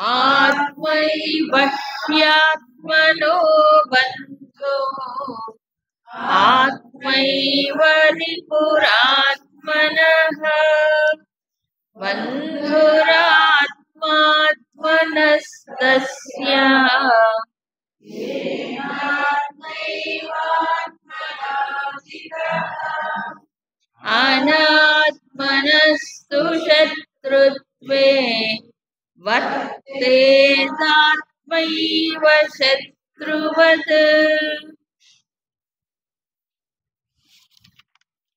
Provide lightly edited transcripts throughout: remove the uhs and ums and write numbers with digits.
ఆత్మైవ హ్యాత్మనో బంధో ఆత్మైవ రిపురాత్మనః బంధురాత్మాత్మనస్తస్య అనాత్మనస్తు శత్రుత్వే వర్తేతాత్మైవ శత్రువత్.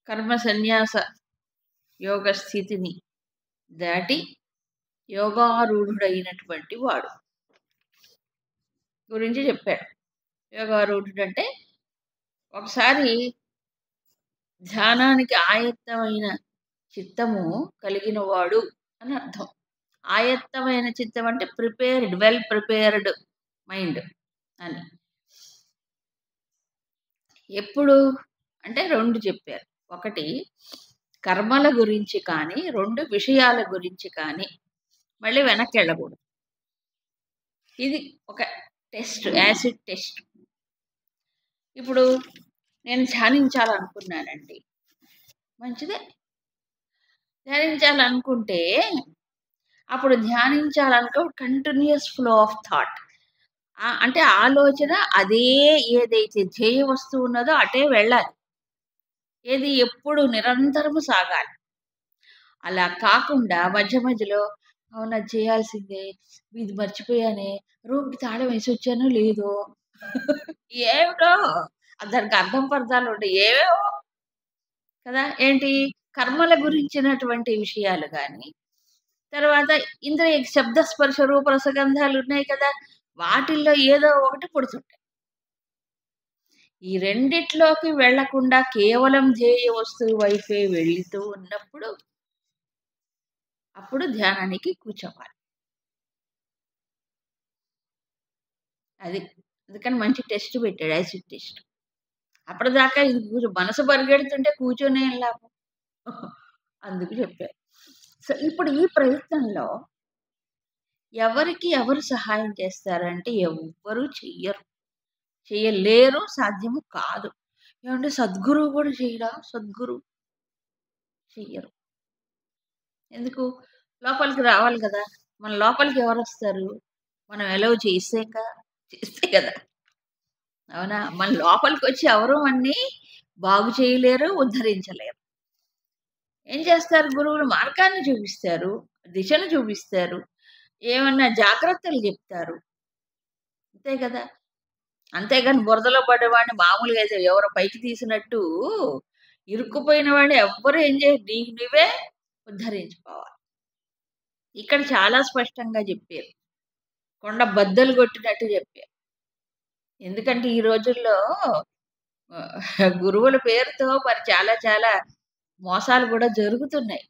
కర్మ సన్యాస యోగ స్థితిని దాటి యోగారూఢుడైనటువంటి వాడు గురించి చెప్పాడు. యోగారూఢుడు అంటే ఒకసారి ధ్యానానికి ఆయత్తమైన చిత్తము కలిగిన వాడు అని అర్థం. ఆయత్తమైన చిత్తం అంటే ప్రిపేర్డ్, వెల్ ప్రిపేర్డ్ మైండ్ అని. ఎప్పుడు అంటే రెండు చెప్పారు. ఒకటి కర్మల గురించి కానీ, రెండు విషయాల గురించి కానీ మళ్ళీ వెనక్కి వెళ్ళకూడదు. ఇది ఒక టెస్ట్, యాసిడ్ టెస్ట్. ఇప్పుడు నేను ధ్యానించాలనుకున్నానండి, మంచిదే. ధ్యానించాలనుకుంటే అప్పుడు ధ్యానించాలనుకో కంటిన్యూస్ ఫ్లో ఆఫ్ థాట్, అంటే ఆలోచన అదే ఏదైతే ధ్యేయ వస్తువు ఉన్నదో అటే వెళ్ళాలి. ఏది ఎప్పుడు నిరంతరము సాగాలి. అలా కాకుండా మధ్య మధ్యలో అవునా చేయాల్సిందే, ఇది మర్చిపోయానే, రూమ్కి తాళం వేసి వచ్చానో లేదో, ఏమిటో దానికి అర్థం పర్థాలు ఉంటాయి, ఏవేవో కదా. ఏంటి కర్మల గురించినటువంటి విషయాలు కానీ, తర్వాత ఇంద్రియ శబ్ద స్పర్శ రూప రసగంధాలు ఉన్నాయి కదా, వాటిల్లో ఏదో ఒకటి పుడుతుంటాయి. ఈ రెండిట్లోకి వెళ్లకుండా కేవలం ధ్యేయ వస్తువు వైపే వెళుతూ ఉన్నప్పుడు అప్పుడు ధ్యానానికి కూర్చోవాలి. అది అందుకని మంచి టెస్ట్ పెట్టాడు, యాసిడ్ టెస్ట్. అప్పటిదాకా ఇది మనసు పరిగెడుతుంటే కూర్చొనే లాభం, అందుకు చెప్పారు. సో ఇప్పుడు ఈ ప్రయత్నంలో ఎవరికి ఎవరు సహాయం చేస్తారంటే ఎవ్వరూ చెయ్యలేరు, సాధ్యము కాదు. ఏమంటే సద్గురువు కూడా చేయడా? సద్గురు చెయ్యరు. ఎందుకు? లోపలికి రావాలి కదా. మన లోపలికి ఎవరు వస్తారు? మనం ఎలా చేస్తే కదా. అవునా? మన లోపలికి వచ్చి ఎవరు అన్ని బాగు చేయలేరు, ఉద్ధరించలేరు. ఏం చేస్తారు? గురువులు మార్గాన్ని చూపిస్తారు, దిశను చూపిస్తారు, ఏమన్నా జాగ్రత్తలు చెప్తారు, అంతే కదా. అంతేగాని బురదలో పడ్డవాడిని మామూలుగా అయితే ఎవరో పైకి తీసినట్టు ఇరుక్కుపోయిన వాడిని ఎవ్వరు ఏం చేయరు, నీకు నువ్వే ఉద్ధరించుకోవాలి. ఇక్కడ చాలా స్పష్టంగా చెప్పారు, కొండ బద్దలు కొట్టినట్టు చెప్పారు. ఎందుకంటే ఈ రోజుల్లో గురువుల పేరుతో మరి చాలా చాలా మోసాలు కూడా జరుగుతున్నాయి.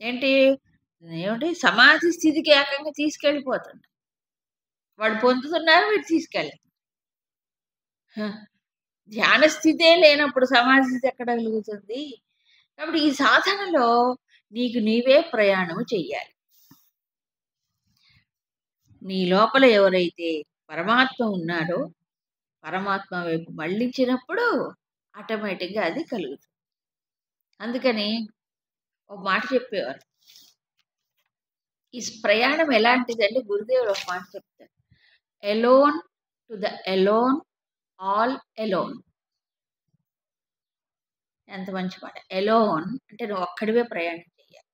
ఏమిటి సమాధి స్థితికి ఏకంగా తీసుకెళ్ళిపోతున్నారు. వాడు పొందుతున్నారు, వీడు తీసుకెళ్ళి. ధ్యాన స్థితే లేనప్పుడు సమాధి స్థితి ఎక్కడ కలుగుతుంది? కాబట్టి ఈ సాధనలో నీకు నీవే ప్రయాణం చెయ్యాలి. నీ లోపల ఎవరైతే పరమాత్మ ఉన్నాడో పరమాత్మ వైపు మళ్ళించినప్పుడు ఆటోమేటిక్గా అది కలుగుతుంది. అందుకని ఒక మాట చెప్పేవారు, ఈ ప్రయాణం ఎలాంటిదంటే గురుదేవుడు ఒక మాట చెప్తారు, alone to the alone, all alone. ఎంత మంచి మాట. ఎలోన్ అంటే నువ్వు ఒక్కడివే ప్రయాణం చేయాలి.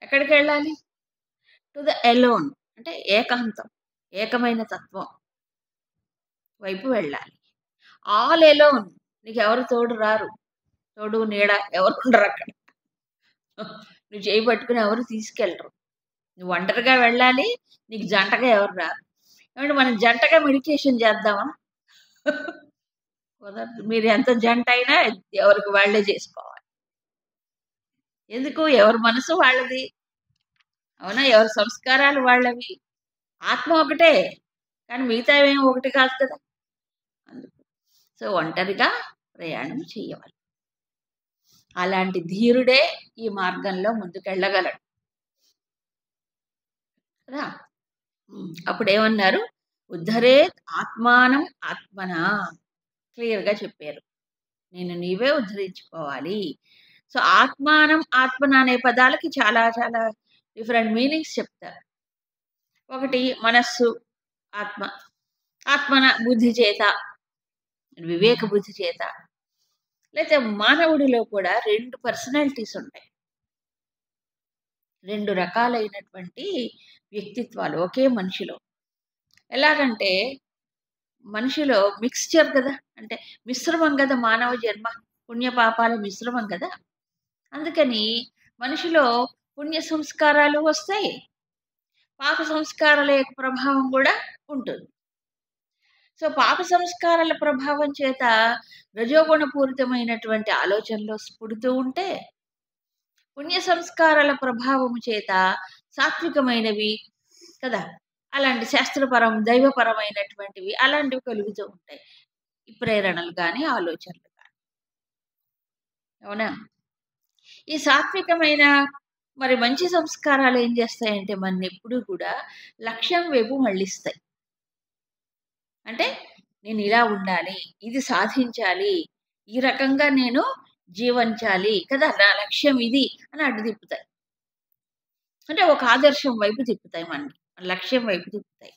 ఎక్కడికి వెళ్ళాలి? టు ద ఎలోన్ అంటే ఏకాంతం, ఏకమైన తత్వం వైపు వెళ్ళాలి. ఆల్ ఎలోన్, నీకు ఎవరు తోడు రారు, తోడు నీడ ఎవరు ఉండరు అక్కడ. నువ్వు చేయి పట్టుకుని ఎవరు తీసుకెళ్ళరు. నువ్వు ఒంటరిగా వెళ్ళాలి, నీకు జంటగా ఎవరు రారు. ఏమంటే మనం జంటగా మెడిటేషన్ చేద్దామా? కుదరదు. మీరు ఎంత జంట అయినా ఎవరికి వాళ్ళే చేసుకోవాలి. ఎందుకు? ఎవరి మనసు వాళ్ళది, అవునా? ఎవరి సంస్కారాలు వాళ్ళవి. ఆత్మ ఒకటే, కానీ మిగతా ఏం ఒకటి కాదు కదా. అందుకు సో ఒంటరిగా ప్రయాణం చేయవాలి. అలాంటి ధీరుడే ఈ మార్గంలో ముందుకెళ్ళగలడు. కదా! అప్పుడేమన్నారు? ఉద్ధరేత్ ఆత్మానం ఆత్మనా క్లియర్‌గా చెప్పారు. నిన్ను నీవే ఉద్ధరించుకోవాలి. సో, ఆత్మానం, ఆత్మన అనే పదాలకి చాలా చాలా డిఫరెంట్ మీనింగ్స్ చెప్తారు. ఒకటి మనస్సు, ఆత్మ. ఆత్మన బుద్ధి చేత, వివేక బుద్ధి చేత. లేతే మానవుడిలో కూడా 2 పర్సనాలిటీస్ ఉంటాయి. 2 రకాలైనటువంటి వ్యక్తిత్వాలు ఒకే మనిషిలో. ఎలాగంటే మనిషిలో మిక్స్చర్ కదా! అంటే మిశ్రమం గదా! మానవ జన్మ. పుణ్య పాపాల మిశ్రమం గదా! అందుకని మనిషిలో పుణ్య సంస్కారాలు వస్తాయి. పాప సంస్కారాల యొక్క ప్రభావం గూడా ఉంటుంది. సో, పాప సంస్కారాల ప్రభావం చేత రజోగుణపూరితమైనటువంటి ఆలోచనలు పుడుతూ ఉంటే, పుణ్య సంస్కారాల ప్రభావము చేత సాత్వికమైనవి కదా! అలాంటి శాస్త్రపరం, దైవపరమైనటువంటివి అలాంటివి కలుగుతూ ఉంటాయి. ఈ ప్రేరణలు గాని, ఆలోచనలు గాని. అవునా? ఈ సాత్వికమైన మరి మంచి సంస్కారాలు ఏం చేస్తాయంటే మన్నెప్పుడూ కూడా లక్ష్యం వైపు మళ్ళిస్తాయి. అంటే నేను ఇలా ఉండాలి, ఇది సాధించాలి, ఈ రకంగా నేను జీవించాలి కదా! నా లక్ష్యం ఇది అని అడ్డు తిప్పుతాయి. అంటే ఒక ఆదర్శం వైపు తిప్పుతాయి మనని. లక్ష్యం వైపు తిప్పుతాయి.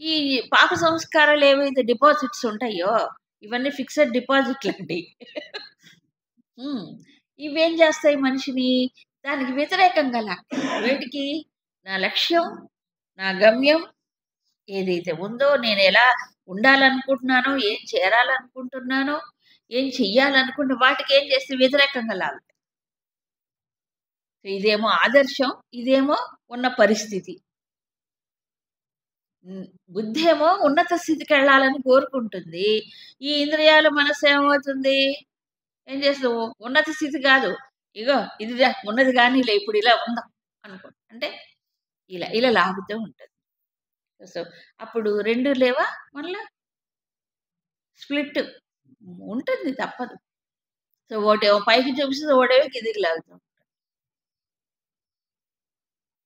ఈ పాప సంస్కారాలు ఏవైతే డిపాజిట్స్ ఉంటాయో, ఇవన్నీ ఫిక్స్డ్ డిపాజిట్లండి. హ్మ్. ఇవేం చేస్తాయి మనిషిని దానికి వ్యతిరేకంగా లాగుతాయి. వేటికి? నా లక్ష్యం, నా గమ్యం ఏదైతే ఉందో, నేనెలా ఉండాలనుకుంటున్నానో, ఏం చేరాలనుకుంటున్నానో, ఏం చెయ్యాలనుకుంటే వాటికేం చేస్తే వ్యతిరేకంగా లాగుతాయి. ఇదేమో ఆదర్శం, ఇదేమో ఉన్న పరిస్థితి. బుద్ధేమో ఉన్నత స్థితికెళ్ళాలని కోరుకుంటుంది. ఈ ఇంద్రియాల మనస్సు ఏమవుతుంది? ఏం చేస్తావు? ఉన్నత స్థితి కాదు. ఇగో ఇదిరా ఉన్నది గానీలే ఇప్పుడు ఇలా ఉందాం అనుకో. అంటే ఇలా ఇలా లాగుతూ ఉంటది. సో, అప్పుడు 2 లేవా మళ్ళా? స్ప్లిట్ ఉంటుంది తప్పదు. సో, ఒకటేమో పైకి చూపిస్తది, ఒకటేమో కిందకి లాగుతాం.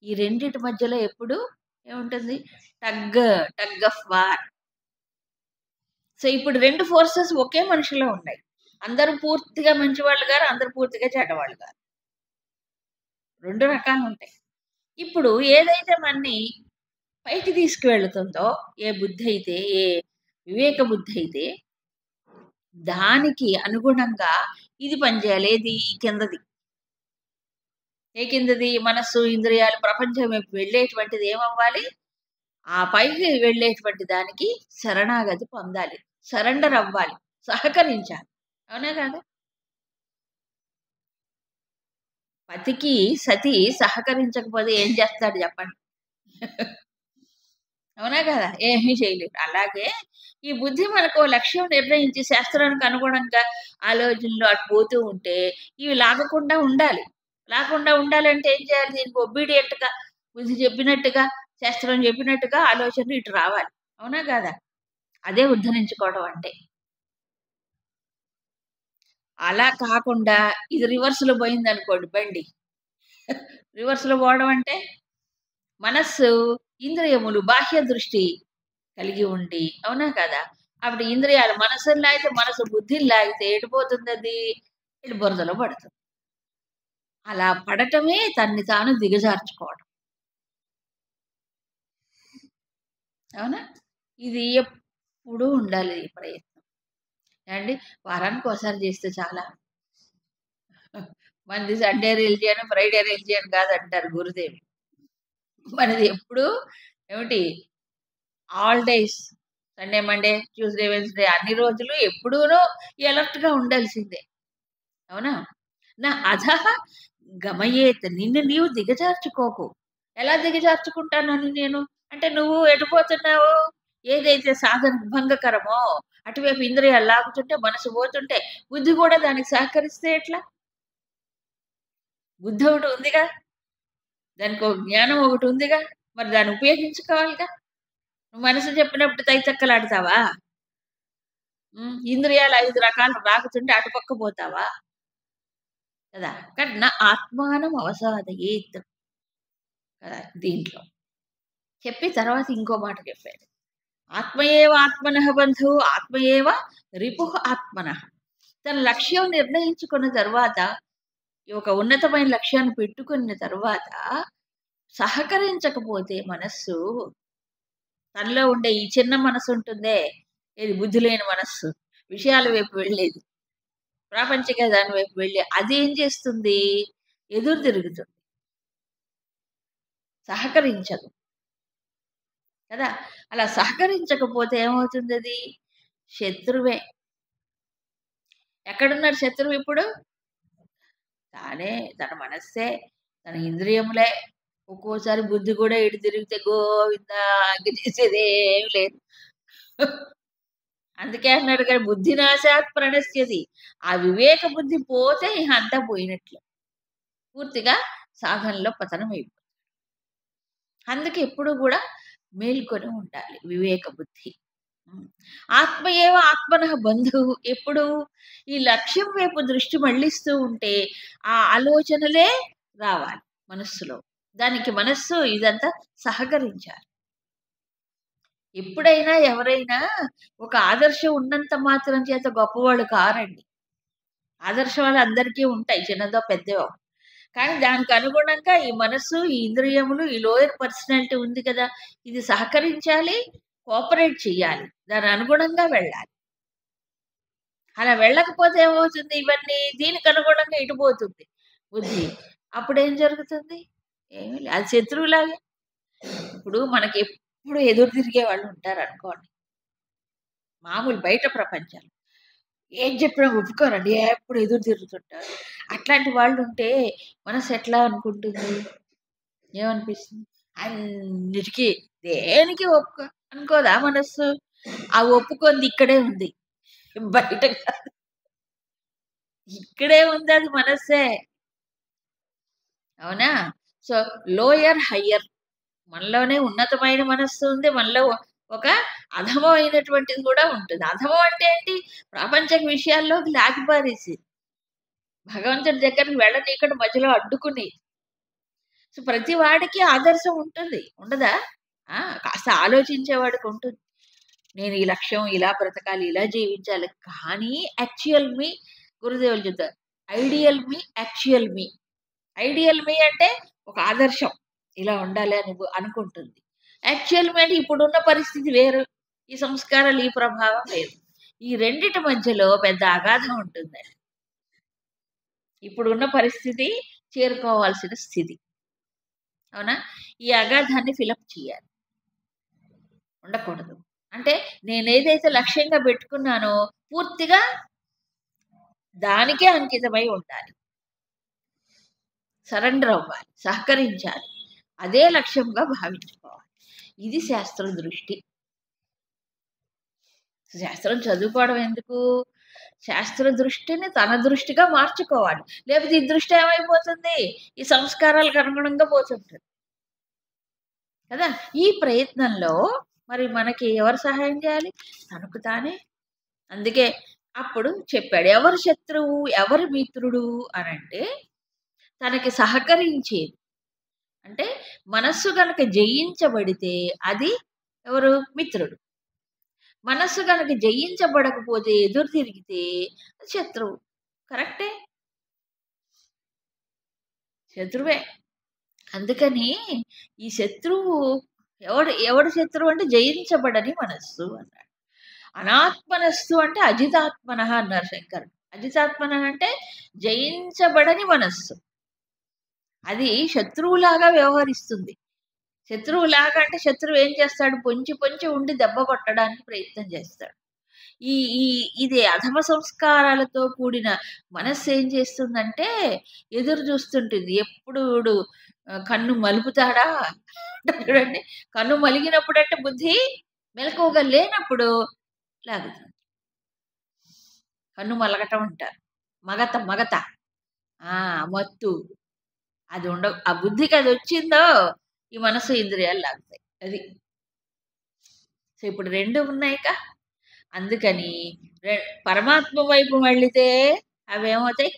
ఈ రెండిటి మధ్యలో ఎప్పుడు ఏముంటుంది? Tug, tug of war. So, ఇప్పుడు 2 ఫోర్సెస్ ఒకే మనిషిలో ఉన్నాయి. అందరూ పూర్తిగా మంచివాళ్ళు గారు, అందరూ పూర్తిగా చెడ్డవాళ్ళు గారు. 2 రకాలుంటాయి. ఇప్పుడు ఏదైతే మనని పైకి తీసుకువెళుతుందో, ఏ బుద్ధయితే, ఏ వివేక బుద్ధయితే, దానికి అనుగుణంగా ఇది పనిచేయాలి. ఏది? ఈ కిందది. ఏ కిందది? మనస్సు, ఇంద్రియాలు, ప్రపంచం వైపు వెళ్ళేటువంటిది ఏమవ్వాలి? ఆ పైకి వెళ్ళేటువంటి దానికి శరణాగతి పొందాలి. సరెండర్ అవ్వాలి. సహకరించాలి. అవునా కాదా? పతికి సతి సహకరించకపోతే ఏం చేస్తాడు చెప్పండి? అవునా కదా! ఏమీ చేయలేడు. అలాగే ఈ బుద్ధి మనకో లక్ష్యం నిర్ణయించి శాస్త్రానికి అనుగుణంగా ఆలోచనలు అటు పోతూ ఉంటే, ఇవి లాగకుండా ఉండాలి. లాగకుండా ఉండాలంటే ఏం చేయాలి? దీనికి ఒబీడియంట్‌గా బుద్ధి చెప్పినట్టుగా, శాస్త్రం చెప్పినట్టుగా ఆలోచనలు ఇటు రావాలి. అవునా కాదా? అదే ఉద్ధరించుకోవడం అంటే. అలా కాకుండా ఇది రివర్స్‌లో పోయిందనుకోండి బండి. రివర్స్‌లో పోవడం అంటే మనస్సు, ఇంద్రియములు, బాహ్య దృష్టి కలిగి ఉండి అవునా కదా! అప్పుడు ఇంద్రియాలు మనసుని లాగితే మనసు బుద్ధిని లాగితే ఎటు పోతుందది? ఇటు బురదలో పడుతుంది. అలా పడటమే తన్ని తాను దిగజార్చుకోవడం. అవునా? ఇది ఎప్పుడూ ఉండాలి ఈ ప్రయత్నం. ఏవండీ వారానికోసారి చేస్తే చాలా. మనది సండే రిలిజియన్, ఫ్రైడే రిలిజియన్ కాదంటారు గురుదేవులు. మనది ఎప్పుడూ ఏమిటి all days Sunday, Monday, Tuesday, Wednesday అన్ని రోజులు ఎప్పుడూను అలర్ట్‌గా ఉండాల్సిందే. అవునా? నా అధః గమయేత్ నిన్ను నీవు దిగజార్చుకోకు. ఎలా దిగజార్చుకుంటానని నేను? అంటే నువ్వు ఎటు పోతున్నావు? ఏదైతే సాధనకు భంగకరమో అటువైపు ఇంద్రియాలు లాగుతుంటే, మనసు పోతుంటే, బుద్ధి కూడా దానికి సహకరిస్తే ఎట్లా? బుద్ధి ఒకటి ఉందిగా. దానికో జ్ఞానం ఒకటి ఉందిగా. మరి దాన్ని ఉపయోగించుకోవాలిగా. నువ్వు మనసు చెప్పినప్పుడు తైతక్కలాడతావా? ఇంద్రియాలు 5 రకాలు రాకుతుంటే అటుపక్క పోతావా? కదా! కానీ నా ఆత్మానం అవసాదయేత్ కదా! దీంట్లో. చెప్పి తర్వాత ఇంకో మాట చెప్పాడు. ఆత్మయేవ ఆత్మనః బంధువు ఆత్మయేవ రిపుః ఆత్మనః. తన లక్ష్యం నిర్ణయించుకున్న తర్వాత, ఒక ఉన్నతమైన లక్ష్యాన్ని పెట్టుకున్న తర్వాత సహకరించకపోతే మనస్సు, తనలో ఉండే ఈ చిన్న మనసు ఉంటుందే, ఇది బుద్ధి లేని మనస్సు, విషయాల వైపు వెళ్ళేది, ప్రాపంచిక దాని వైపు వెళ్ళి అది ఏం చేస్తుంది? ఎదురు తిరుగుతుంది, సహకరించదు కదా. అలా సహకరించకపోతే ఏమవుతుంది? అది శత్రువే. ఎక్కడున్నాడు శత్రువు ఇప్పుడు? తానే, తన మనస్సే, తన ఇంద్రియములే. ఒక్కోసారి బుద్ధి కూడా ఇటు తిరిగితే గోవింద, ఇంక చేసేదేం లేదు. అందుకే అన్నాడు కదా, బుద్ధి నాశాత్ ప్రణశ్యతి. ఆ వివేక బుద్ధి పోతే ఇక అంతా పోయినట్లు, పూర్తిగా సాధనలో పతనం అయిపోతుంది. అందుకే ఎప్పుడు కూడా మేల్కొని ఉండాలి వివేక బుద్ధి. ఆత్మయేవ ఆత్మనః బంధువు. ఎప్పుడు ఈ లక్ష్యం వైపు దృష్టి మళ్ళిస్తూ ఉంటే ఆ ఆలోచనలే రావాలి మనస్సులో. దానికి మనస్సు ఇదంతా సహకరించాలి. ఎప్పుడైనా ఎవరైనా ఒక ఆదర్శం ఉన్నంత మాత్రం చేత గొప్పవాళ్ళు కారండి. ఆదర్శాలు అందరికీ ఉంటాయి, చిన్నదో పెద్దదో. కానీ దానికి అనుగుణంగా ఈ మనస్సు, ఈ ఇంద్రియములు, ఈ లోయర్ పర్సనాలిటీ ఉంది కదా, ఇది సహకరించాలి, కోఆపరేట్ చేయాలి, దాని అనుగుణంగా వెళ్ళాలి. అలా వెళ్ళకపోతే ఏమవుతుంది? ఇవన్నీ దీనికి అనుగుణంగా ఇటుపోతుంది బుద్ధి. అప్పుడేం జరుగుతుంది? ఏమీ లేదు, అది శత్రువులాగే. ఇప్పుడు మనకి ఎప్పుడు ఎదురు తిరిగే వాళ్ళు ఉంటారు అనుకోండి, మామూలు బయట ప్రపంచంలో ఏం చెప్పినా ఒప్పుకోరండి, ఎప్పుడు ఎదురు తిరుగుతుంటారు. అట్లాంటి వాళ్ళు ఉంటే మనసు ఎట్లా అనుకుంటుంది? ఏమనిపిస్తుంది? అన్నిటికీ దేనికి ఒప్పుకో అనుకోదా మనస్సు? ఆ ఒప్పుకుంది ఇక్కడే ఉంది, బయట కాదు, ఇక్కడే ఉంది, అది మనస్సే. అవునా? సో లోయర్ హయ్యర్, మనలోనే ఉన్నతమైన మనస్సు ఉంది, మనలో ఒక అధమమైనటువంటిది కూడా ఉంటుంది. అధమం అంటే ఏంటి? ప్రాపంచిక విషయాల్లోకి లాగిపారేసి భగవంతుడి దగ్గరికి వెళ్ళనీయకుండా మధ్యలో అడ్డుకుని. సో ప్రతి వాడికి ఆదర్శం ఉంటుంది, ఉండదా? కాస్త ఆలోచించేవాడికి ఉంటుంది, నేను ఈ లక్ష్యం ఇలా బ్రతకాలి, ఇలా జీవించాలి. కానీ యాక్చువల్ మీ, గురుదేవులు చెప్తారు, ఐడియల్ మీ, యాక్చువల్ మీ. ఐడియల్ మీ అంటే ఒక ఆదర్శం, ఇలా ఉండాలి అని అనుకుంటుంది. యాక్చువల్ మీ అంటే ఇప్పుడున్న పరిస్థితి వేరు, ఈ సంస్కారాలు, ఈ ప్రభావం లేదు. ఈ రెండిటి మధ్యలో పెద్ద అగాధం ఉంటుంది. ఇప్పుడున్న పరిస్థితి చేరుకోవాల్సిన స్థితి, అవునా? ఈ అగాధాన్ని ఫిలప్ చేయాలి, ఉండకూడదు. అంటే నేను ఏదైతే లక్ష్యంగా పెట్టుకున్నానో పూర్తిగా దానికే అంకితమై ఉండాలి, సరెండర్ అవ్వాలి, సహకరించాలి, అదే లక్ష్యంగా భావించుకోవాలి. ఇది శాస్త్ర దృష్టి. శాస్త్రం చదువుకోవడం ఎందుకు? శాస్త్ర దృష్టిని తన దృష్టిగా మార్చుకోవాలి. లేకపోతే ఈ దృష్టి ఏమైపోతుంది? ఈ సంస్కారాలకు అనుగుణంగా పోతుంటుంది కదా. ఈ ప్రయత్నంలో మరి మనకి ఎవరు సహాయం చేయాలి? తనకు తానే. అందుకే అప్పుడు చెప్పాడు, ఎవరు శత్రువు ఎవరు మిత్రుడు అనంటే, తనకి సహకరించేది. అంటే మనస్సు కనుక జయించబడితే అది ఎవరు? మిత్రుడు. మనస్సు కనుక జయించబడకపోతే, ఎదురు తిరిగితే శత్రువు. కరెక్టే, శత్రువే. అందుకని ఈ శత్రువు ఎవడు శత్రువు అంటే జయించబడని మనస్సు అన్నాడు. అనాత్మనస్సు అంటే అజితాత్మన అన్నారు శంకరుడు. అజితాత్మన అంటే జయించబడని మనస్సు, అది శత్రువులాగా వ్యవహరిస్తుంది. శత్రువులాగా అంటే శత్రువు ఏం చేస్తాడు? పొంచి పొంచి ఉండి దెబ్బ కొట్టడానికి ప్రయత్నం చేస్తాడు. ఈ ఈ ఇది అధమ సంస్కారాలతో కూడిన మనస్సు ఏం చేస్తుందంటే ఎదురు చూస్తుంటుంది. ఎప్పుడు కన్ను మలుపుతాడా చూడండి, కన్ను మలిగినప్పుడు అంటే బుద్ధి మెలకువగా లేనప్పుడు లాగుతుంది. కన్ను మలగటం అంటారు, మగత మగత, మత్తు అది ఆ బుద్ధికి అది వచ్చిందో ఈ మనసు ఇంద్రియాలు లాగుతాయి. అది. సో ఇప్పుడు రెండు ఉన్నాయిక. అందుకని పరమాత్మ వైపు మళ్ళితే అవేమవుతాయి?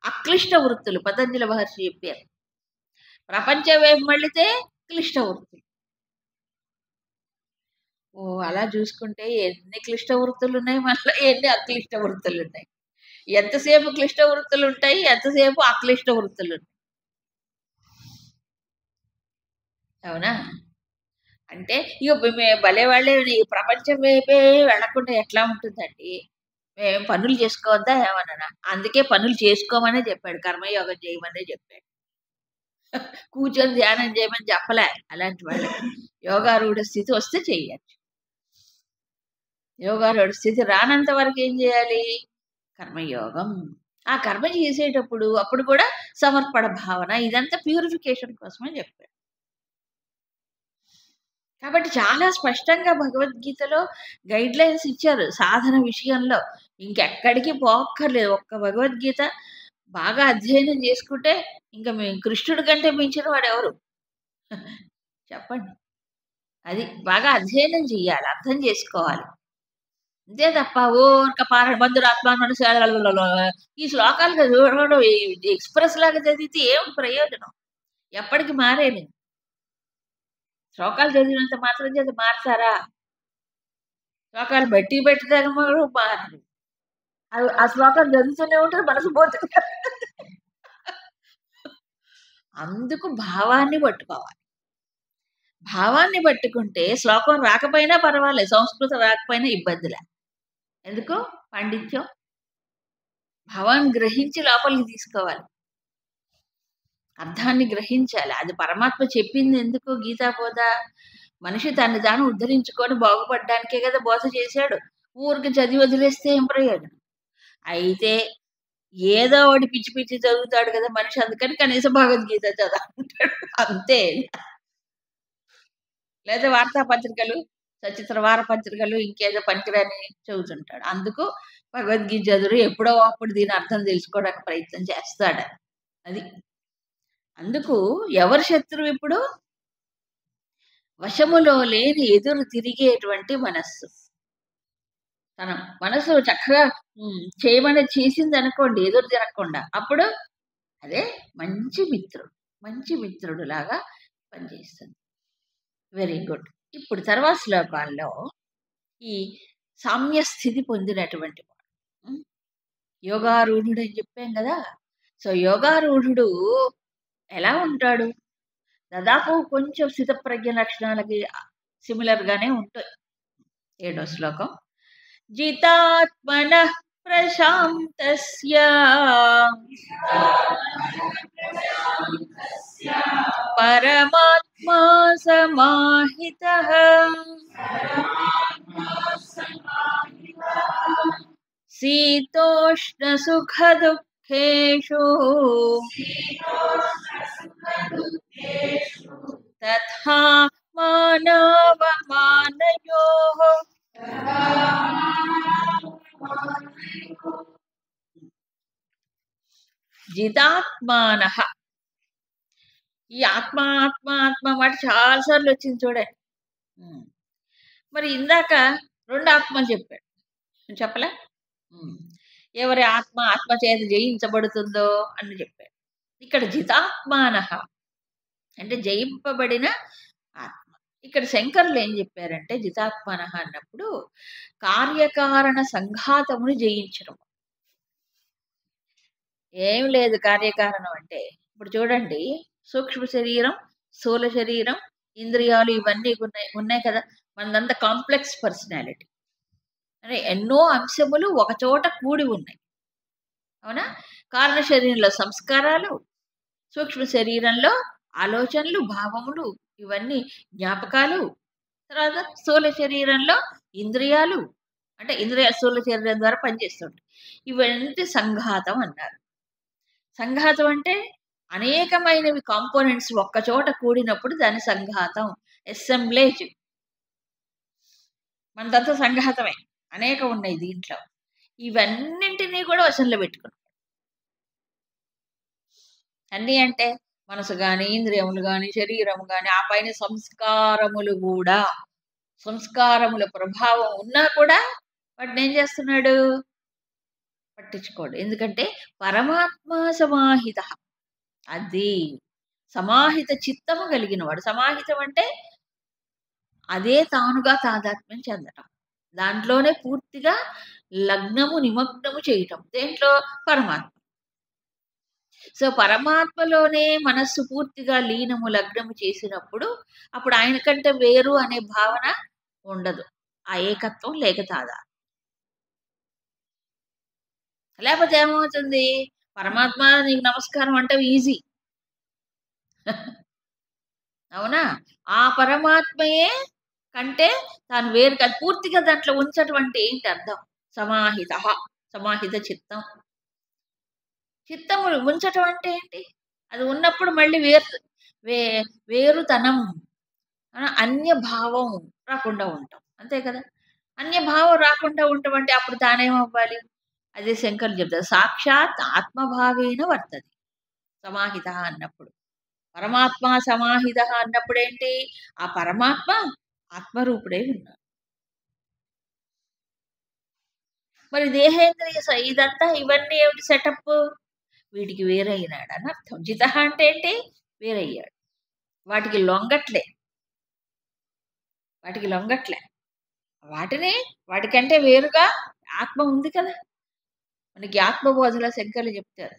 అక్లిష్ట వృత్తులు. పతంజలి మహర్షి చెప్పారు, ప్రపంచం వైపు మళ్ళితే క్లిష్ట వృత్తులు. ఓహ్! అలా చూసుకుంటే ఎన్ని క్లిష్ట వృత్తులున్నాయి మనలో, ఎన్ని అక్లిష్ట వృత్తులున్నాయి. ఎంతసేపు క్లిష్ట వృత్తులుంటాయి, ఎంతసేపు అక్లిష్ట వృత్తులుంటాయి. అవునా? అంటే ఇగ భలే వాళ్ళే ఈ ప్రపంచం వైపే వెళ్ళకుండా ఎట్లా ఉంటుందండి? మేము పనులు చేసుకోవద్దా ఏమన్నానా? అందుకే పనులు చేసుకోమనే చెప్పాడు. కర్మయోగం చేయమనే చెప్పాడు. కూర్చొని ధ్యానం చేయమని చెప్పలే అలాంటి వాళ్ళకి. యోగారూఢ స్థితి వస్తే చెయ్యొచ్చు. యోగారూఢ స్థితి రానంత వరకు ఏం చేయాలి? కర్మయోగం. ఆ కర్మ చేసేటప్పుడు అప్పుడు కూడా సమర్పణ భావన ఇదంతా ప్యూరిఫికేషన్ కోసమే చెప్పాడు. కాబట్టి చాలా స్పష్టంగా భగవద్గీతలో గైడ్‌లైన్స్ ఇచ్చారు సాధన విషయంలో. ఇంకెక్కడికి పోక్కర్లేదు. ఒక్క భగవద్గీత బాగా అధ్యయనం చేసుకుంటే ఇంక కృష్ణుడి కంటే మించిన వాడెవరు? చెప్పండి. అది బాగా అధ్యయనం చెయ్యాలి. అర్థం చేసుకోవాలి. అంతే తప్ప ఊరిక బంధురాత్మాను ఈ శ్లోకాలు చదవడం ఎక్స్‌ప్రెస్ లాగా చదివితే ఏం ప్రయోజనం? ఎప్పటికి మారేను. శ్లోకాలు చదివినంత మాత్రం చేత మారతారా? శ్లోకాలు బట్టి మారరు. ఆ శ్లోకాలు చదువుతూనే ఉంటారు. మనసు పోతుంది. అందుకు భావాన్ని పట్టుకోవాలి. భావాన్ని పట్టుకుంటే శ్లోకం రాకపోయినా పర్వాలేదు. సంస్కృతం రాకపోయినా ఇబ్బందిలే. ఎందుకు? పాండిత్యం. భావాన్ని గ్రహించి లోపలికి తీసుకోవాలి. అర్థాన్ని గ్రహించాలి. అది పరమాత్మ చెప్పింది ఎందుకు గీతా బోధ? మనిషి తన్ని తాను ఉద్ధరించుకొని బాగుపడడానికే కదా బోధ చేశాడు. ఊరికే చదివి వదిలేస్తే ఏం ప్రయోజనం? అయితే ఏదో ఒకటి పిచ్చి పిచ్చి చదువుతాడు కదా మనిషి, అందుకని కనీసం భగవద్గీత చదవంటాడు అంతే. లేదా వార్తాపత్రికలు, సచిత్ర వారపత్రికలు ఇంకేదో పనికిరాని చదువుతుంటాడు. అందుకు భగవద్గీత చదువు ఎప్పుడో అప్పుడు దీని అర్థం తెలుసుకోవడానికి ప్రయత్నం చేస్తాడు. అది. అందుకు ఎవరు శత్రువు ఇప్పుడు? వశములో లేని ఎదురు తిరిగేటువంటి మనస్సు. తన మనసు చక్కగా చేయమని చేసిందనుకోండి ఎదురు తిరగకుండా. అప్పుడు అదే మంచి మిత్రుడు. మంచి మిత్రుడులాగా పనిచేస్తుంది. Very good. ఇప్పుడు తర్వాత శ్లోకాల్లో ఈ సామ్య స్థితి పొందినటువంటి వాడు. యోగారూఢుడు అని చెప్పాం కదా! సో, యోగారూఢుడు ఎలా ఉంటాడు? దాదాపు కొంచెం స్థితప్రజ్ఞ లక్షణాలకి సిమిలర్‌గానే ఉంటాయి. 7వ శ్లోకం. జితాత్మనః ప్రశాంతస్య పరమాత్మా సమాహితః శీతోష్ణ సుఖ దుఃఖేషు తథా మానవమానయోః. జితాత్మానః. ఈ ఆత్మ ఆత్మ ఆత్మ మాట చాలా సార్లు వచ్చింది చూడండి. మరి ఇందాక 2 ఆత్మలు చెప్పాడు. చెప్పలే? ఎవరి ఆత్మ ఆత్మ చేత జయించబడుతుందో అని చెప్పాడు. ఇక్కడ జితాత్మానః అంటే జయింపబడిన ఆత్మ. ఇక్కడ శంకరులు ఏం చెప్పారంటే జితాత్మనః అన్నప్పుడు కార్యకారణ సంఘాతమును జయించడం. ఏం లేదు కార్యకారణం అంటే. ఇప్పుడు చూడండి, సూక్ష్మ శరీరం, స్థూల శరీరం, ఇంద్రియాలు ఇవన్నీ ఉన్నాయి కదా. మనదంతా కాంప్లెక్స్ పర్సనాలిటీ. అంటే ఎన్నో అంశములు ఒక చోట కూడి ఉన్నాయి. అవునా? కారణ శరీరంలో సంస్కారాలు, సూక్ష్మ శరీరంలో ఆలోచనలు, భావములు, ఇవన్నీ జ్ఞాపకాలు. తర్వాత స్థూల శరీరంలో ఇంద్రియాలు, అంటే ఇంద్రియాలు స్థూల శరీరం ద్వారా పనిచేస్తుంటాయి. ఇవన్నీ సంఘాతం అన్నారు. సంఘాతం అంటే అనేకమైనవి కాంపోనెంట్స్ ఒక్క చోట కూడినప్పుడు దాని సంఘాతం, అసెంబ్లేజ్. మనదంతా సంఘాతమే, అనేకం ఉన్నాయి దీంట్లో. ఇవన్నింటినీ కూడా వశంలో పెట్టుకున్నాం. అన్నీ అంటే మనసు కానీ, ఇంద్రియములు కానీ, శరీరము కానీ, ఆ పైన సంస్కారములు కూడా. సంస్కారముల ప్రభావం ఉన్నా కూడా వాటిని ఏం చేస్తున్నాడు? పట్టించుకోడు. ఎందుకంటే పరమాత్మ సమాహిత. అది సమాహిత చిత్తము కలిగిన వాడు. సమాహితం అంటే అదే తానుగా తాదాత్మ్యం చెందటం. దాంట్లోనే పూర్తిగా లగ్నము, నిమగ్నము చేయటం. దేంట్లో? పరమాత్మ. సో, పరమాత్మలోనే మనస్సు పూర్తిగా లీనము, లగ్నము చేసినప్పుడు, అప్పుడు ఆయన కంటే వేరు అనే భావన ఉండదు. ఆ ఏకత్వం లేక తాదా. లేపోతే ఏమవుతుంది? పరమాత్మ నీకు నమస్కారం అంటాం ఈజీ. అవునా? ఆ పరమాత్మయే కంటే తాను వేరు కాదు. పూర్తిగా దాంట్లో ఉంచటం అంటే ఏంటి అర్థం? సమాహితః. సమాహిత చిత్తం. చిత్తము ఉంచటం అంటే ఏంటి? అది ఉన్నప్పుడు మళ్ళీ వే వేరుతనం, అన్యభావం రాకుండా ఉంటాం. అంతే కదా! అన్యభావం రాకుండా ఉండటం అంటే అప్పుడు తానేమవ్వాలి? అదే శంకరులు చెప్తారు. సాక్షాత్ ఆత్మభావేన వర్తతే సమాహితః అన్నప్పుడు. పరమాత్మ సమాహితః అన్నప్పుడేంటి? ఆ పరమాత్మ ఆత్మరూపుడై ఉన్నాడు. మరి దేహేంద్రియ ఇదంతా ఇవన్నీ ఏమిటి సెటప్? వీటికి వేరైనాడు అని అర్థం. జితః అంటే ఏంటి? వేరయ్యాడు. వాటికి లొంగట్లే. వాటికి లొంగట్లే. వాటికంటే వేరుగా ఆత్మ ఉంది కదా! మనకి ఆత్మబోధలో శంకర్లు చెప్తారు.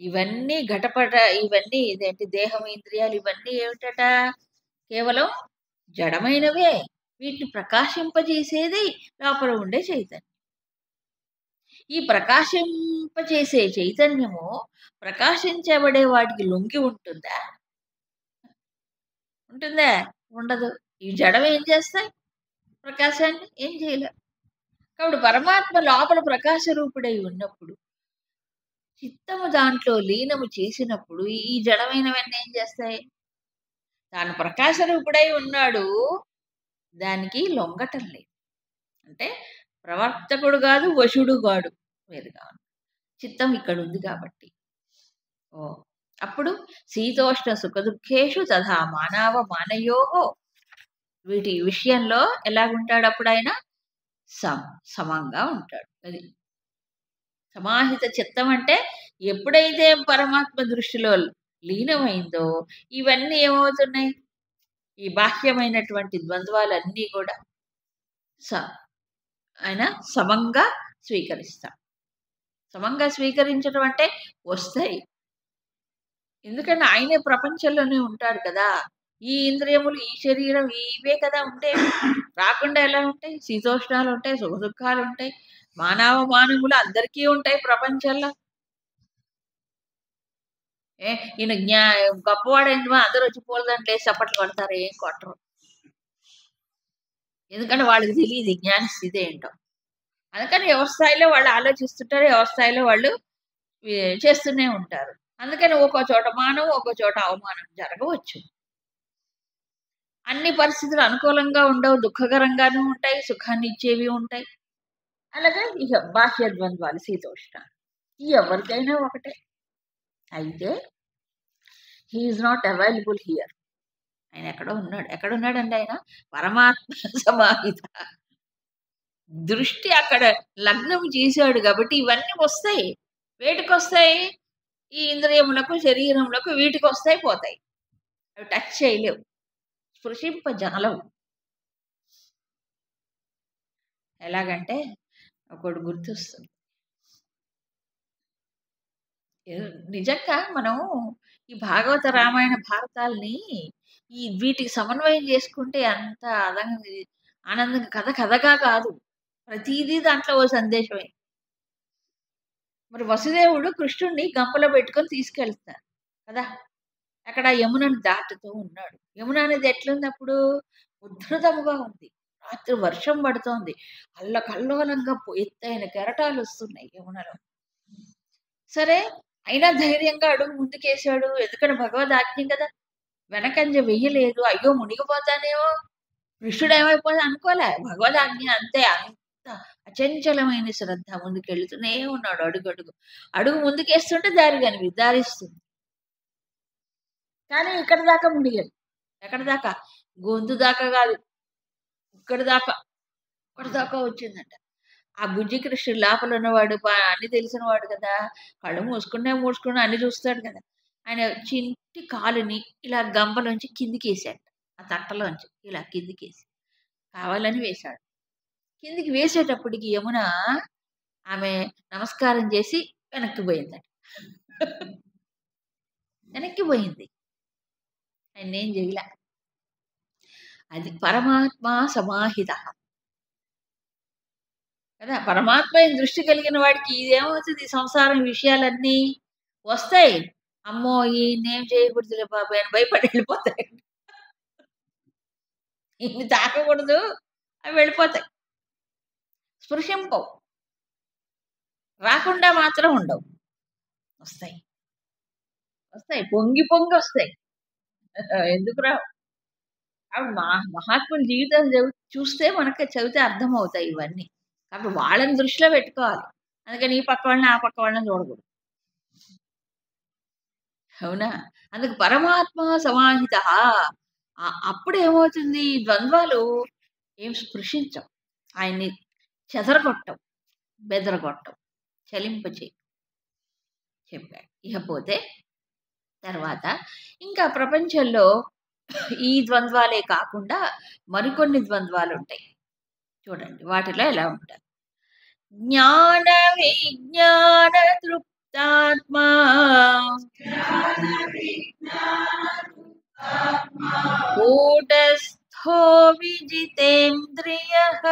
ఇవన్నీ ఘటపట ఇవన్నీ ఇదేంటి దేహం, ఇంద్రియాలు ఇవన్నీ ఏమిటట? కేవలం జడమైనవే. వీటిని ప్రకాశింపజేసేది లోపల ఉండే చైతన్యం. ఈ ప్రకాశింపచేసే చైతన్యము ప్రకాశించబడే వాటికి లొంగి ఉంటుందా? ఉంటుందా? ఉండదు. ఈ జడం ఏం చేస్తాయి? ప్రకాశాన్ని ఏం చేయలేవు. కాబట్టి పరమాత్మ లోపల ప్రకాశ రూపుడై ఉన్నప్పుడు, చిత్తము దాంట్లో లీనము చేసినప్పుడు ఈ జడమైనవన్నీ ఏం చేస్తాయి? తాను ప్రకాశ రూపుడై ఉన్నాడు. దానికి లొంగటం లేదు. అంటే ప్రవర్తకుడు కాదు, వశుడు కాడు. వేరుగా ఉంది. చిత్తం ఇక్కడ ఉంది కాబట్టి. ఓహ్! అప్పుడు శీతోష్ణ సుఖదుఃఖేషు తథా మానవ మానయోహో వీటి విషయంలో ఎలాగుంటాడు అప్పుడు ఆయన? సమంగా ఉంటాడు. అది సమాహిత చిత్తం అంటే ఎప్పుడైతే పరమాత్మ దృష్టిలో లీనమైందో ఇవన్నీ ఏమవుతున్నాయి? ఈ బాహ్యమైనటువంటి ద్వంద్వాలన్నీ కూడా ఆయన సమంగా స్వీకరిస్తాం. సమంగా స్వీకరించడం అంటే వస్తాయి. ఎందుకంటే ఆయనే ప్రపంచంలోనే ఉంటాడు కదా! ఈ ఇంద్రియములు, ఈ శరీరం ఇవే కదా ఉండేవి. రాకుండా ఎలా ఉంటాయి? శీతోష్ణాలుంటాయి, సుఖదుఖాలుంటాయి. మానవులు అందరికీ ఉంటాయి ప్రపంచంలో. ఏ ఈయన గొప్పవాడైనమా అందరూ వచ్చి పూలదండలేసి చప్పట్లు కొడతారు. ఏం కొట్టరు. ఎందుకంటే వాళ్ళకి తెలీదు ఈ జ్ఞాన స్థితి ఏంటో. అందుకని ఎవరి స్థాయిలో వాళ్ళు ఆలోచిస్తుంటారు. ఎవరి స్థాయిలో వాళ్ళు చేస్తూనే ఉంటారు. అందుకని ఒక్కో చోట మానం, ఒక్కో చోట అవమానం జరగవచ్చు. అన్ని పరిస్థితులు అనుకూలంగా ఉండవు. దుఃఖకరంగానూ ఉంటాయి. సుఖాన్ని ఇచ్చేవి ఉంటాయి. అలాగే ఇక బాహ్య ద్వంద్వాలు శీతోష్ణాలు. ఎవరికైనా ఒకటే. అయితే he is not available here. ఆయన ఎక్కడో ఉన్నాడు. ఎక్కడున్నాడండి ఆయన? పరమాత్మ సమాహిత. దృష్టి అక్కడ లగ్నం చేశాడు కాబట్టి ఇవన్నీ వస్తాయి. వేటికొస్తాయి? ఈ ఇంద్రియములకు, శరీరములకు వీటికొస్తాయి, పోతాయి. అవి టచ్ చేయలేవు. స్పృశింపజాలవు. ఎలాగంటే ఒకటి గుర్తొస్తుంది. నిజంగా మనం ఈ భాగవత, రామాయణ, భారతాల్ని వీటికి సమన్వయం చేసుకుంటే అంత ఆనందంగా కథగా కాదు. ప్రతీదీ దాంట్లో ఓ సందేశమే. మరి వసుదేవుడు కృష్ణుడిని గంపలో పెట్టుకొని తీసుకెళ్తారు కదా! అక్కడ యమునను దాటుతూ ఉన్నాడు. యమున అనేది ఎట్లుంది అప్పుడు? ఉద్ధృతముగా ఉంది. రాత్రి వర్షం పడుతోంది. అల్లకల్లోలంగా ఎత్తైన కెరటాలు వస్తున్నాయి యమునలో. సరే అయినా ధైర్యంగా అడుగు ముందుకేశాడు. ఎందుకంటే భగవద్ ఆజ్ఞ కదా! వెనకంజ వెయ్యలేదు. అయ్యో మునిగిపోతానేమో, కృష్ణుడు ఏమైపోతా అనుకోలే. భగవద్ ఆజ్ఞ అంతే. అంత అచంచలమైన శ్రద్ధ ముందుకెళ్తూనే ఉన్నాడు అడుగడుగు. అడుగు ముందుకేస్తుంటే దారిస్తుంది. కానీ ఇక్కడ దాకా మునిగాడు. ఎక్కడ దాకా? గొంతు దాకా కాదు. ఇక్కడ దాకా వచ్చిందంట. ఆ బుజ్జి కృష్ణుడు లోపల ఉన్నవాడు అన్ని తెలిసినవాడు కదా! కళ్ళు మూసుకున్నా అన్ని చూస్తాడు కదా! ఆయన చింటి కాలుని ఇలా గంపలోంచి కిందికేసాడు. ఆ తట్టలోంచి ఇలా కిందికేసి. కావాలని వేశాడు. కిందికి వేసేటప్పటికి యమున ఆమె నమస్కారం చేసి వెనక్కి పోయిందట. వెనక్కి పోయింది. ఆయన్నేం చేయలే. అది పరమాత్మ సమాహిత కదా. పరమాత్మ దృష్టి కలిగిన వాడికి ఇదేమవుతుంది, సంసారం విషయాలన్నీ వస్తాయి. అమ్మో ఈయనేం చేయకూడదులే బాబు అని భయపడి వెళ్ళిపోతాయి. ఇన్ని తాకకూడదు, అవి వెళ్ళిపోతాయి. స్పృశింపవు, రాకుండా మాత్రం ఉండవు, వస్తాయి వస్తాయి, పొంగి పొంగి వస్తాయి. ఎందుకు రావు? అప్పుడు మహాత్ముల జీవితం చూస్తే మనకి చదివితే అర్థమవుతాయి ఇవన్నీ. కాబట్టి వాళ్ళని దృష్టిలో పెట్టుకోవాలి. అందుకని ఈ పక్క వాళ్ళని ఆ పక్క వాళ్ళని చూడకూడదు. అవునా? అందుకు పరమాత్మ సమాహిత. అప్పుడు ఏమవుతుంది, ద్వంద్వాలు ఏం స్పృశించం, ఆయన్ని చెదరగొట్టం, బెదరగొట్టం, చలింపచేయి చెప్పాడు. ఇకపోతే తర్వాత ఇంకా ప్రపంచంలో ఈ ద్వంద్వాలే కాకుండా మరికొన్ని ద్వంద్వాలు ఉంటాయి. చూడండి వాటిలో ఎలా ఉంటాయి. జ్ఞాన విజ్ఞాన తృప్తాత్మా కూటస్థో విజితేంద్రియః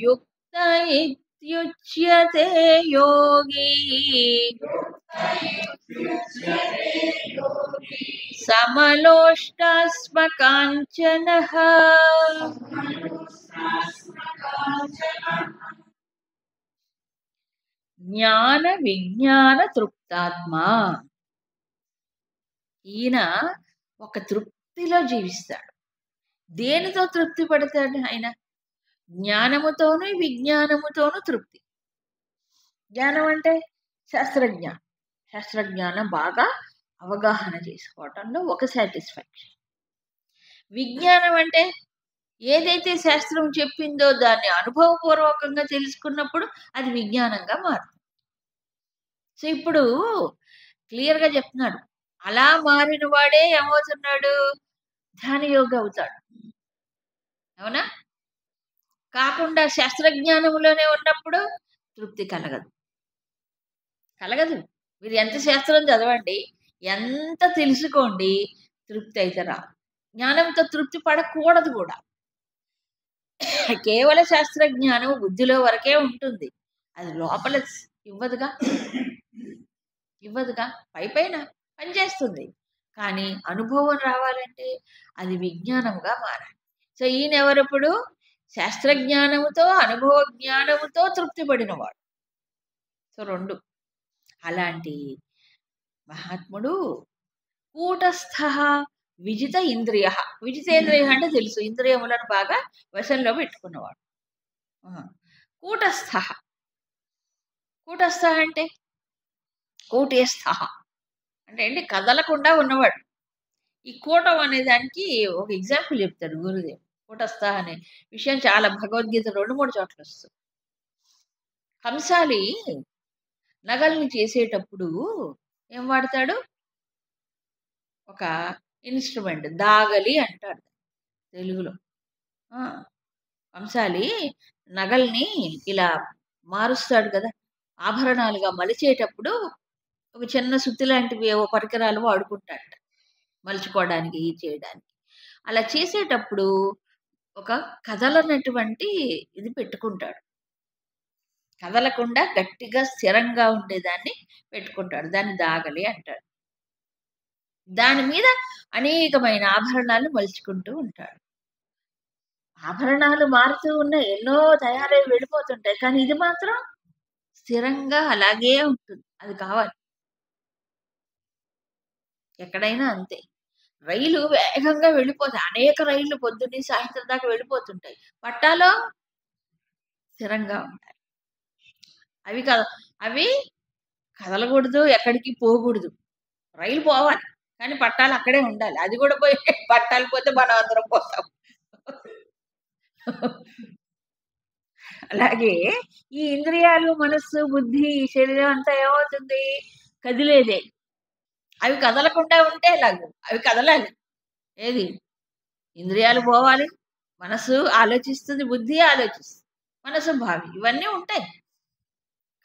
యుక్త ఇత్యుచ్యతే యోగి సమలోష్టాస్మకాంచనః. జ్ఞాన విజ్ఞాన తృప్తాత్మ. ఈయన ఒక తృప్తిలో జీవిస్తాడు. దేనితో తృప్తి పడతాడు ఆయన? జ్ఞానముతోనూ విజ్ఞానముతోనూ తృప్తి. జ్ఞానం అంటే శాస్త్రజ్ఞానం. శాస్త్రజ్ఞానం బాగా అవగాహన చేసుకోవటంలో ఒక సాటిస్ఫాక్షన్. విజ్ఞానం అంటే ఏదైతే శాస్త్రం చెప్పిందో దాన్ని అనుభవపూర్వకంగా తెలుసుకున్నప్పుడు అది విజ్ఞానంగా మారుతుంది. సో ఇప్పుడు క్లియర్గా చెప్తున్నాడు, అలా మారిన వాడే ఏమవుతున్నాడు, ధ్యానయోగి అవుతాడు. అవునా? కాకుండా శాస్త్రజ్ఞానంలోనే ఉన్నప్పుడు తృప్తి కలగదు. మీరు ఎంత శాస్త్రం చదవండి, ఎంత తెలుసుకోండి, తృప్తి అయితే రా. జ్ఞానంతో తృప్తి పడకూడదు కూడా. కేవల శాస్త్రజ్ఞానం బుద్ధిలో వరకే ఉంటుంది, అది లోపల ఇవ్వదుగా. పైన పనిచేస్తుంది, కానీ అనుభవం రావాలంటే అది విజ్ఞానంగా మారాలి. సో ఈయన ఎవరప్పుడు శాస్త్రజ్ఞానముతో అనుభవ జ్ఞానముతో తృప్తి పడినవాడు. సో రెండు. అలాంటి మహాత్ముడు కూటస్థ విజిత ఇంద్రియ. విజితేంద్రియ అంటే తెలుసు, ఇంద్రియములను బాగా వశంలో పెట్టుకున్నవాడు. కూటస్థ. కూటస్థ అంటే కూటస్థ అంటే ఏంటి, కదలకుండా ఉన్నవాడు. ఈ కూటం అనే దానికి ఒక ఎగ్జాంపుల్ చెప్తాడు గురుదేవ్. కూటస్థ అనే విషయం చాలా భగవద్గీత 2-3 చోట్ల వస్తుంది. కంసాలి నగల్ని చేసేటప్పుడు ఏం వాడతాడు, ఒక ఇన్స్ట్రుమెంట్, దాగలి అంటాడు తెలుగులో. కంసాలి నగల్ని ఇలా మారుస్తాడు కదా, ఆభరణాలుగా మలిచేటప్పుడు ఒక చిన్న సుత్తి లాంటివి ఏవో పరికరాలు వాడుకుంటాడు మలుచుకోవడానికి, చేయడానికి. అలా చేసేటప్పుడు ఒక కదలనటువంటి ఇది పెట్టుకుంటాడు, కదలకుండా గట్టిగా స్థిరంగా ఉండేదాన్ని పెట్టుకుంటాడు. దాన్ని దాగలి అంటాడు. దాని మీద అనేకమైన ఆభరణాలు మలుచుకుంటూ ఉంటాడు. ఆభరణాలు మారుతూ ఉన్నాయి, ఎన్నో తయారై వెళ్ళిపోతుంటాయి, కానీ ఇది మాత్రం స్థిరంగా అలాగే ఉంటుంది. అది కావాలి. ఎక్కడైనా అంతే. రైలు వేగంగా వెళ్ళిపోతాయి, అనేక రైళ్లు పొద్దున్నే సాయంత్రం దాకా వెళ్ళిపోతుంటాయి, పట్టాలో స్థిరంగా ఉంటాయి. అవి కదలకూడదు, ఎక్కడికి పోకూడదు. రైలు పోవాలి కానీ పట్టాలు అక్కడే ఉండాలి. అది కూడా పోయి పట్టాలు పోతే మనం అందరం పోతాం. అలాగే ఈ ఇంద్రియాలు, మనస్సు, బుద్ధి, శరీరం అంతా ఏమవుతుంది, కదిలేదే. అవి కదలకుండా ఉంటే ఎలాగో, అవి కదలాలి. ఏది? ఇంద్రియాలు పోవాలి. మనసు ఆలోచిస్తుంది, బుద్ధి ఆలోచిస్తుంది. మనసు, భావి ఇవన్నీ ఉంటాయి.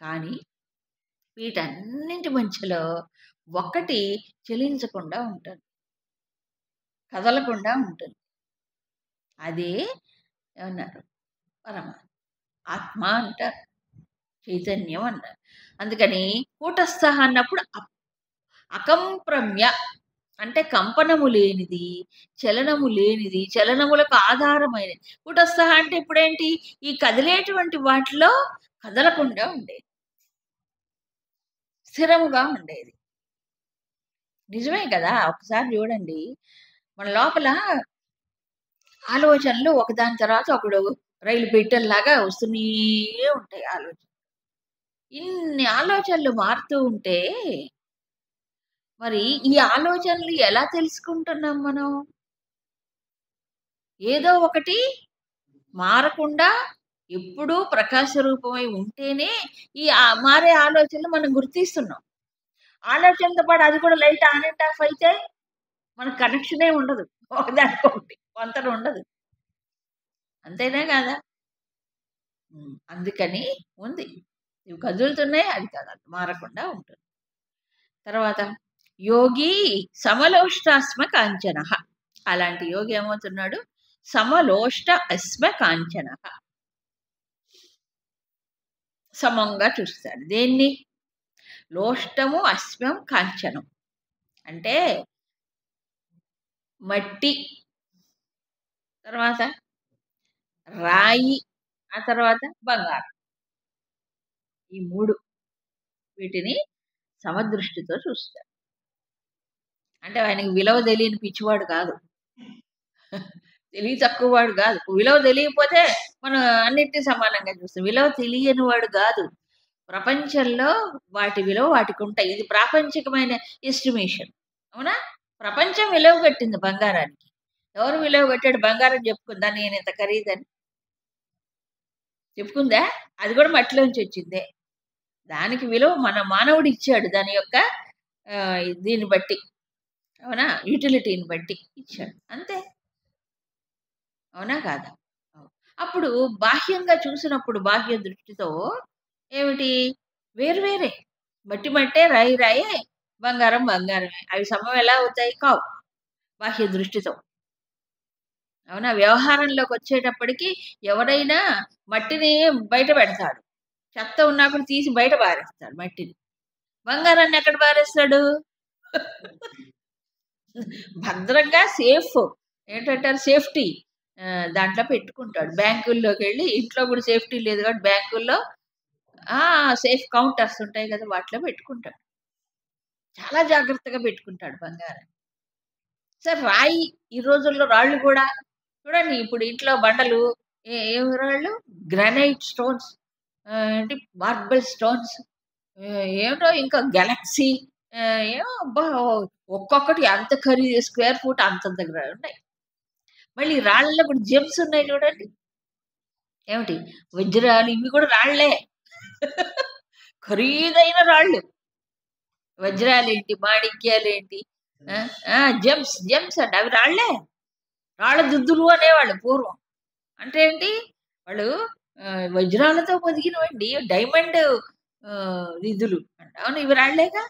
కానీ వీటన్నింటి మధ్యలో ఒక్కటి చెలించకుండా ఉంటుంది. కదలకుండా ఉంటుంది. అదే ఏమన్నారు? పరమాత్మ. ఆత్మ అంటారు. చైతన్యం అన్నారు. అందుకని కూటస్థ అన్నప్పుడు అకంప్రమ్య అంటే కంపనము లేనిది, చలనము లేనిది, చలనములకు ఆధారమైనది. కూటస్థ అంటే ఇప్పుడేంటి? ఈ కదిలేటువంటి వాటిలో కదలకుండా ఉండేది, స్థిరముగా ఉండేది. నిజమే కదా! ఒకసారి చూడండి, మన లోపల ఆలోచనలు ఒకదాని తర్వాత ఒకడు రైలు పెట్టెల్లాగా వస్తూనే ఉంటాయి ఆలోచనలు. ఇన్ని ఆలోచనలు మారుతూ ఉంటే మరి ఈ ఆలోచనలు ఎలా తెలుసుకుంటున్నాం మనం? ఏదో ఒకటి మారకుండా ఎప్పుడూ ప్రకాశ రూపమై ఉంటేనే ఈ మారే ఆలోచనలు మనం గుర్తిస్తున్నాం. ఆలోచనతో పాటు అది కూడా లైట్ ఆన్ అండ్ ఆఫ్ అయితే మనకు కనెక్షనే ఉండదు, ఒకదానికొకటి పొంతన ఉండదు. అంతేనా కాదా? అందుకని ఉంది, ఇవి కదులుతున్నాయి, అది కదలు మారకుండా ఉంటుంది. తర్వాత యోగి సమలోష్టాస్మ కాంచన. అలాంటి యోగి ఏమవుతున్నాడు? సమలోష్ట అస్మ కాంచన. సమంగా చూస్తాడు. దేన్ని? లోష్టము, అస్మం, కాంచనం అంటే మట్టి, తర్వాత రాయి, ఆ తర్వాత బంగారం. ఈ మూడు, వీటిని సమదృష్టితో చూస్తాడు. అంటే ఆయనకి విలువ తెలియని పిచ్చివాడు కాదు, తెలివి తక్కువ వాడు కాదు. విలువ తెలియకపోతే మనం అన్నిటినీ సమానంగా చూస్తాం. విలువ తెలియని వాడు కాదు. ప్రపంచంలో వాటి విలువ వాటికి ఉంటాయి. ఇది ప్రాపంచికమైన ఎస్టిమేషన్. అవునా? ప్రపంచం విలువ కట్టింది బంగారానికి. ఎవరు విలువ కట్టాడు? బంగారం చెప్పుకుందా నేను ఇంత ఖరీదని? చెప్పుకుందా? అది కూడా మట్టిలోంచి వచ్చిందే. దానికి విలువ మన మానవుడు ఇచ్చాడు, దాని యొక్క దీన్ని బట్టి, అవునా, యూటిలిటీని బట్టి ఇచ్చాడు, అంతే. అవునా కాదా? అప్పుడు బాహ్యంగా చూసినప్పుడు బాహ్య దృష్టితో ఏమిటి? వేరువేరే, మట్టి మట్టే, రాయి రాయే, బంగారం బంగారమే. అవి సమం ఎలా అవుతాయి? కావు, బాహ్య దృష్టితో. అవునా? వ్యవహారంలోకి వచ్చేటప్పటికి ఎవరైనా మట్టిని బయట పెడతాడు, చెత్త ఉన్నా కూడా తీసి బయట పారేస్తాడు మట్టిని. బంగారాన్ని ఎక్కడ పారేస్తాడు? భద్రంగా సేఫ్, ఏంటంటారు, సేఫ్టీ దాంట్లో పెట్టుకుంటాడు. బ్యాంకుల్లోకి వెళ్ళి, ఇంట్లో కూడా సేఫ్టీ లేదు కాబట్టి బ్యాంకుల్లో సేఫ్ కౌంటర్స్ ఉంటాయి కదా, వాటిలో పెట్టుకుంటాడు. చాలా జాగ్రత్తగా పెట్టుకుంటాడు బంగారం. సరే, రాయి, ఈ రోజుల్లో రాళ్ళు కూడా చూడండి. ఇప్పుడు ఇంట్లో బండలు ఏం రాళ్ళు? గ్రానైట్ స్టోన్స్, ఏంటి మార్బుల్ స్టోన్స్, ఏమిటో ఇంకా గెలాక్సీ, ఏమో అబ్బా, ఒక్కొక్కటి అంత ఖరీదు, స్క్వేర్ ఫుట్ అంతంత ఉన్నాయి. మళ్ళీ రాళ్ళలో కూడా జెమ్స్ ఉన్నాయి చూడండి. ఏమిటి? వజ్రాలు, ఇవి కూడా రాళ్లే. ఖరీదైన రాళ్ళు. వజ్రాలేంటి, మాణిక్యాలేంటి, జెమ్స్ జెమ్స్ అండి, అవి రాళ్లే. రాళ్ళ దుద్దులు అనేవాళ్ళు పూర్వం. అంటే ఏంటి? వాళ్ళు వజ్రాలతో పొదిగినవండి, డైమండ్ నిధులు అంట. అవును, ఇవి రాళ్లేగా.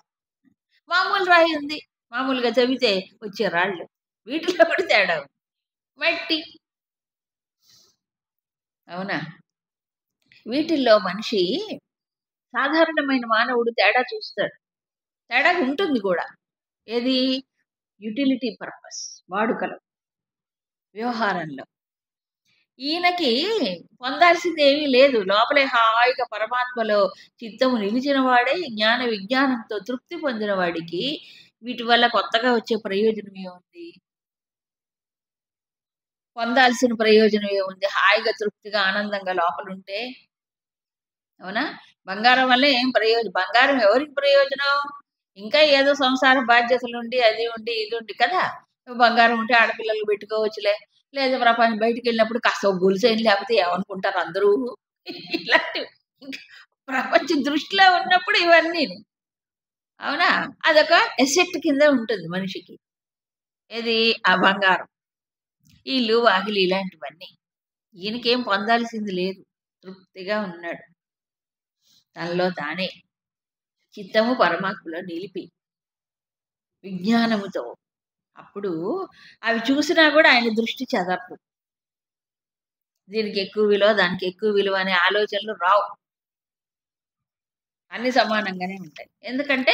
మామూలు రాయి ఉంది, మామూలుగా చదివితే వచ్చే రాళ్ళు. వీటిలో కూడా తేడా ఉంది. మట్టి, అవునా? వీటిల్లో మనిషి, సాధారణమైన మానవుడు తేడా చూస్తాడు. తేడా ఉంటుంది కూడా. ఏది? యుటిలిటీ పర్పస్, వాడుకలో, వ్యవహారంలో. ఈయనకి పొందాల్సింది ఏమీ లేదు. లోపలే హాయిగా పరమాత్మలో చిత్తము నిలిచిన వాడే జ్ఞాన విజ్ఞానంతో తృప్తి పొందిన వాడికి వీటి వల్ల కొత్తగా వచ్చే ప్రయోజనం ఏముంది? పొందాల్సిన ప్రయోజనం ఏముంది? హాయిగా తృప్తిగా ఆనందంగా లోపల ఉంటే. అవునా? బంగారం వల్ల ఏం ప్రయోజనం? బంగారం ఎవరికి ప్రయోజనం? ఇంకా ఏదో సంసార బాధ్యతలు ఉండి, అది ఉండి, ఇది ఉండి కదా. బంగారం ఉంటే ఆడపిల్లలు పెట్టుకోవచ్చులే, లేదా ప్రపంచం బయటికి వెళ్ళినప్పుడు కాస్త గొలుసైన లేకపోతే ఏమనుకుంటారు అందరూ, ఇలాంటివి. ఇంకా ప్రపంచ దృష్టిలో ఉన్నప్పుడు ఇవన్నీ, అవునా, అదొక ఎసెట్ కింద ఉంటుంది మనిషికి. ఏది? ఆ బంగారం. ఇల్లు, వాకిలి ఇలాంటివన్నీ. ఈయనకేం పొందాల్సింది లేదు. తృప్తిగా ఉన్నాడు. తనలో తానే. చిత్తము పరమాత్మలో నిలిపి, విజ్ఞానముతో. అప్పుడు అవి చూసినా గూడా ఆయన దృష్టి చెదరదు. దీనికి ఎక్కువ విలువ, దానికి ఎక్కువ విలువ అనే ఆలోచనలు రావు. అన్నీ సమానంగానే ఉంటాయి. ఎందుకంటే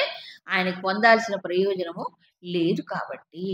ఆయనకు పొందాల్సిన ప్రయోజనము లేదు కాబట్టి.